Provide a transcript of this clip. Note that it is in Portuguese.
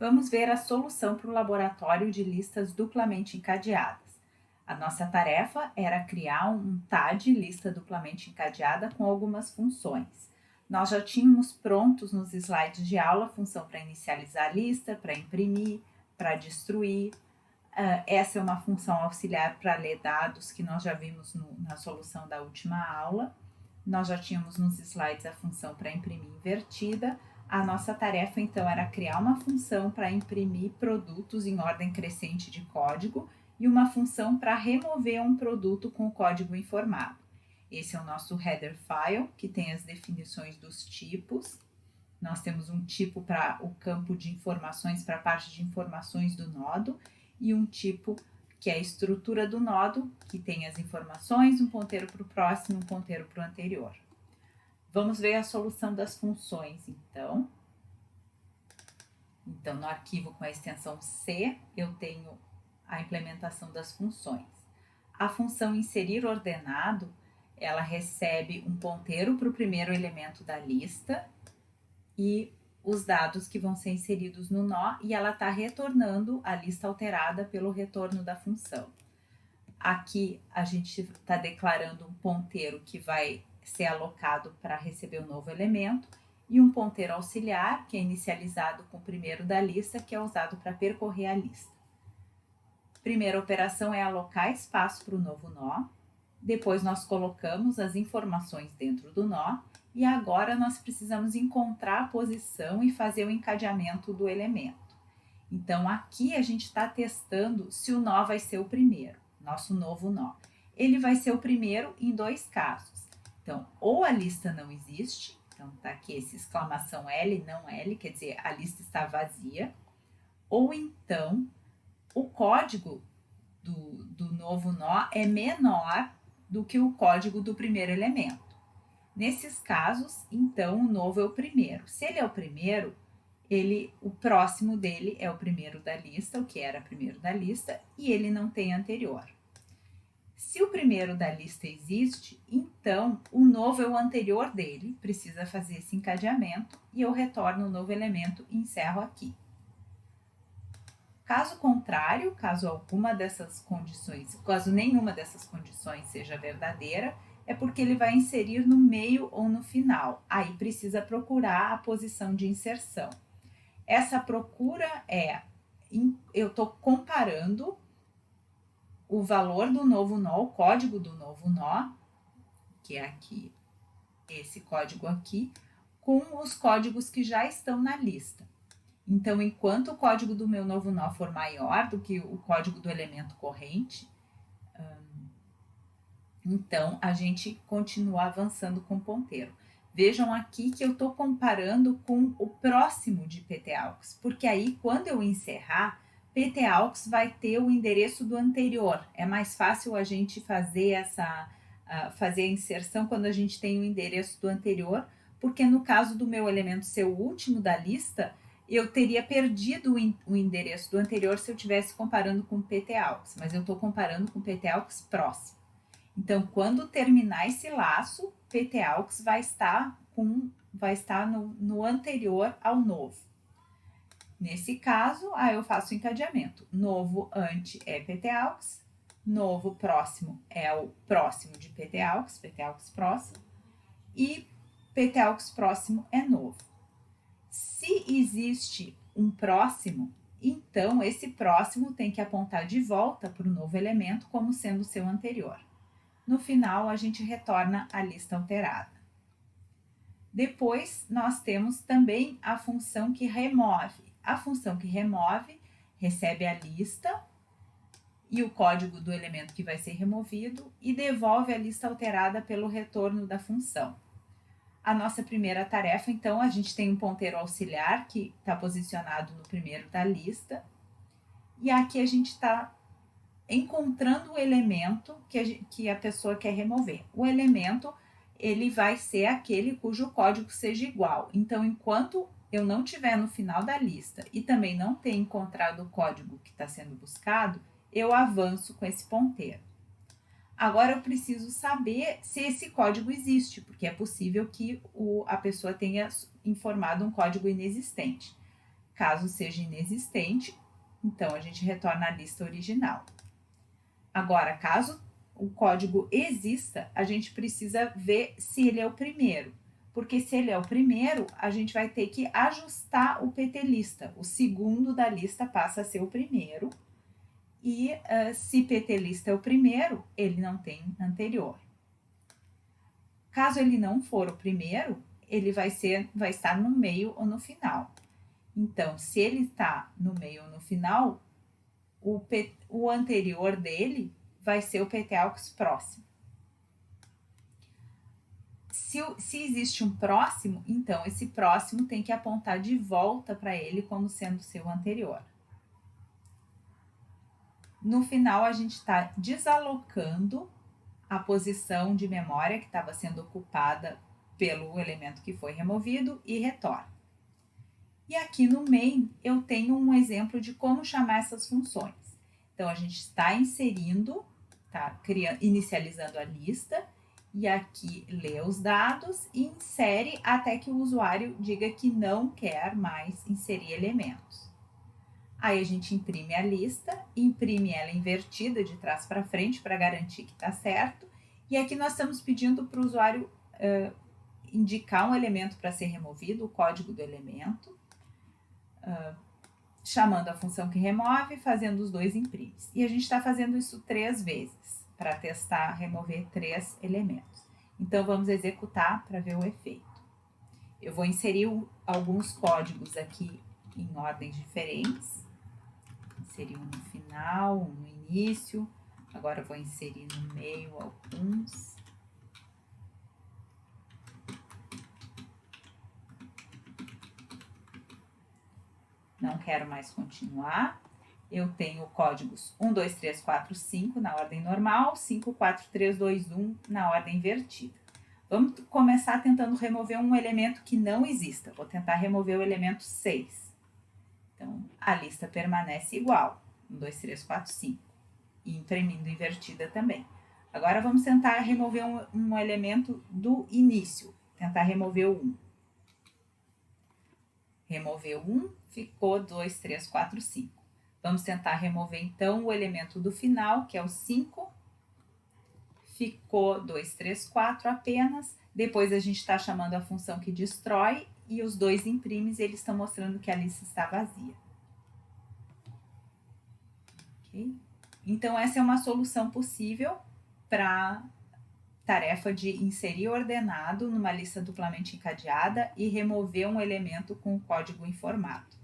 Vamos ver a solução para o laboratório de listas duplamente encadeadas. A nossa tarefa era criar um TAD, lista duplamente encadeada, com algumas funções. Nós já tínhamos prontos nos slides de aula a função para inicializar a lista, para imprimir, para destruir. Essa é uma função auxiliar para ler dados que nós já vimos na solução da última aula. Nós já tínhamos nos slides a função para imprimir invertida. A nossa tarefa, então, era criar uma função para imprimir produtos em ordem crescente de código e uma função para remover um produto com o código informado. Esse é o nosso header file, que tem as definições dos tipos. Nós temos um tipo para o campo de informações, para a parte de informações do nodo, e um tipo que é a estrutura do nodo, que tem as informações, um ponteiro para o próximo, um ponteiro para o anterior. Vamos ver a solução das funções, então. Então, no arquivo com a extensão C, eu tenho a implementação das funções. A função inserir ordenado, ela recebe um ponteiro para o primeiro elemento da lista e os dados que vão ser inseridos no nó, e ela está retornando a lista alterada pelo retorno da função. Aqui a gente está declarando um ponteiro que vai ser alocado para receber o novo elemento e um ponteiro auxiliar, que é inicializado com o primeiro da lista, que é usado para percorrer a lista. Primeira operação é alocar espaço para o novo nó, depois nós colocamos as informações dentro do nó e agora nós precisamos encontrar a posição e fazer o encadeamento do elemento. Então aqui a gente está testando se o nó vai ser o primeiro, nosso novo nó. Ele vai ser o primeiro em dois casos. Então, ou a lista não existe, então está aqui esse exclamação L, não L, quer dizer, a lista está vazia, ou então o código do novo nó é menor do que o código do primeiro elemento. Nesses casos, então, o novo é o primeiro. Se ele é o primeiro, o próximo dele é o primeiro da lista, o que era primeiro da lista, e ele não tem anterior. Se o primeiro da lista existe, então o novo é o anterior dele, precisa fazer esse encadeamento, e eu retorno o novo elemento e encerro aqui. Caso contrário, caso nenhuma dessas condições seja verdadeira, é porque ele vai inserir no meio ou no final. Aí precisa procurar a posição de inserção. Essa procura eu estou comparando o valor do novo nó, o código do novo nó, que é aqui, esse código aqui, com os códigos que já estão na lista. Então, enquanto o código do meu novo nó for maior do que o código do elemento corrente, então a gente continua avançando com o ponteiro. Vejam aqui que eu estou comparando com o próximo de ptaux, porque aí quando eu encerrar, ptaux vai ter o endereço do anterior. É mais fácil a gente fazer a inserção quando a gente tem o endereço do anterior, porque no caso do meu elemento ser o último da lista, eu teria perdido o endereço do anterior se eu estivesse comparando com ptaux, mas eu estou comparando com ptaux próximo. Então, quando terminar esse laço, ptaux vai estar no anterior ao novo. Nesse caso, eu faço o encadeamento. Novo ante é ptaux, novo próximo é o próximo de ptaux próximo, e ptaux próximo é novo. Se existe um próximo, então esse próximo tem que apontar de volta para o novo elemento como sendo o seu anterior. No final, a gente retorna a lista alterada. Depois, nós temos também a função que remove. A função que remove recebe a lista e o código do elemento que vai ser removido e devolve a lista alterada pelo retorno da função. A nossa primeira tarefa, então, a gente tem um ponteiro auxiliar que está posicionado no primeiro da lista. E aqui a gente está encontrando o elemento que a pessoa quer remover. O elemento, ele vai ser aquele cujo código seja igual. Então, enquanto eu não estiver no final da lista e também não ter encontrado o código que está sendo buscado, eu avanço com esse ponteiro. Agora eu preciso saber se esse código existe, porque é possível que a pessoa tenha informado um código inexistente. Caso seja inexistente, então a gente retorna a lista original. Agora, caso o código exista, a gente precisa ver se ele é o primeiro. Porque se ele é o primeiro, a gente vai ter que ajustar o PT lista. O segundo da lista passa a ser o primeiro. E se PT lista é o primeiro, ele não tem anterior. Caso ele não for o primeiro, ele vai estar no meio ou no final. Então, se ele está no meio ou no final, o anterior dele vai ser o PT-AUX próximo. Se existe um próximo, então esse próximo tem que apontar de volta para ele como sendo seu anterior. No final, a gente está desalocando a posição de memória que estava sendo ocupada pelo elemento que foi removido e retorna. E aqui no main, eu tenho um exemplo de como chamar essas funções. Então, a gente está inserindo, inicializando a lista, e aqui lê os dados e insere até que o usuário diga que não quer mais inserir elementos. Aí a gente imprime a lista, imprime ela invertida de trás para frente para garantir que está certo. E aqui nós estamos pedindo para o usuário indicar um elemento para ser removido, o código do elemento, chamando a função que remove, fazendo os dois imprimes. E a gente está fazendo isso 3 vezes, para testar remover 3 elementos. Então, vamos executar para ver o efeito. Eu vou inserir alguns códigos aqui em ordens diferentes. Inseri um no final, um no início. Agora eu vou inserir no meio alguns. Não quero mais continuar. Eu tenho códigos 1, 2, 3, 4, 5 na ordem normal, 5, 4, 3, 2, 1 na ordem invertida. Vamos começar tentando remover um elemento que não exista. Vou tentar remover o elemento 6. Então, a lista permanece igual. 1, 2, 3, 4, 5. E imprimindo invertida também. Agora, vamos tentar remover um elemento do início. Tentar remover o 1. Removeu 1, ficou 2, 3, 4, 5. Vamos tentar remover, então, o elemento do final, que é o 5. Ficou 2, 3, 4 apenas. Depois, a gente está chamando a função que destrói. E os 2 imprimes, eles estão mostrando que a lista está vazia. Okay? Então, essa é uma solução possível para tarefa de inserir ordenado numa lista duplamente encadeada e remover um elemento com o código informado.